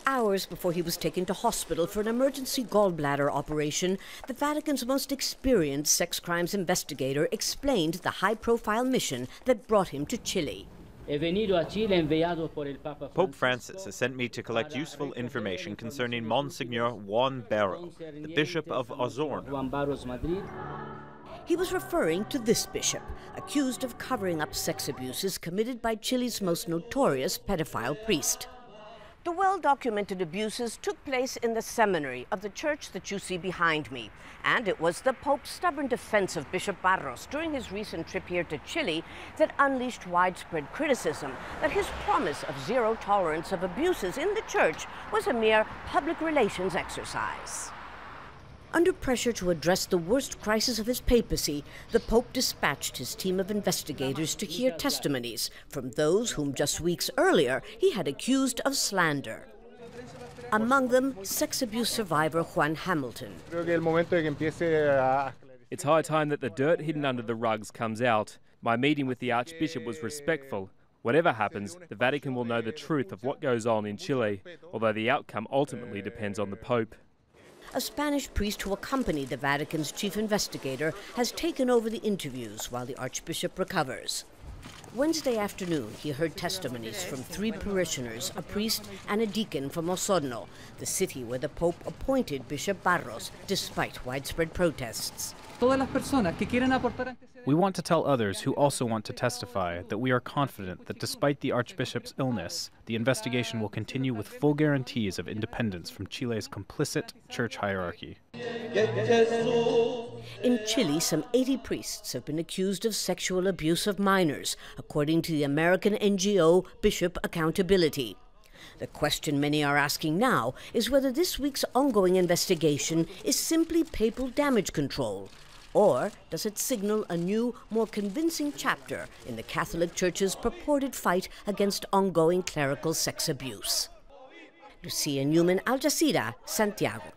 Hours before he was taken to hospital for an emergency gallbladder operation, the Vatican's most experienced sex crimes investigator explained the high-profile mission that brought him to Chile. Pope Francis has sent me to collect useful information concerning Monsignor Juan Barro, the Bishop of OSORNO. He was referring to this bishop, accused of covering up sex abuses committed by Chile's most notorious pedophile priest. The well-documented abuses took place in the seminary of the church that you see behind me. And it was the Pope's stubborn defense of Bishop Barros during his recent trip here to Chile that unleashed widespread criticism that his promise of zero tolerance of abuses in the church was a mere public relations exercise. Under pressure to address the worst crisis of his papacy, the Pope dispatched his team of investigators to hear testimonies from those whom just weeks earlier he had accused of slander. Among them, sex abuse survivor Juan Hamilton. It's high time that the dirt hidden under the rugs comes out. My meeting with the Archbishop was respectful. Whatever happens, the Vatican will know the truth of what goes on in Chile, although the outcome ultimately depends on the Pope. A Spanish priest who accompanied the Vatican's chief investigator has taken over the interviews while the Archbishop recovers. Wednesday afternoon, he heard testimonies from 3 parishioners, a priest and a deacon from OSORNO, the city where the Pope appointed Bishop Barros, despite widespread protests. We want to tell others who also want to testify that we are confident that despite the Archbishop's illness, the investigation will continue with full guarantees of independence from Chile's complicit church hierarchy. In Chile, some 80 priests have been accused of sexual abuse of minors, according to the American NGO Bishop Accountability. The question many are asking now is whether this week's ongoing investigation is simply papal damage control, or does it signal a new, more convincing chapter in the Catholic Church's purported fight against ongoing clerical sex abuse. Lucia, Newman, Jazeera, Santiago.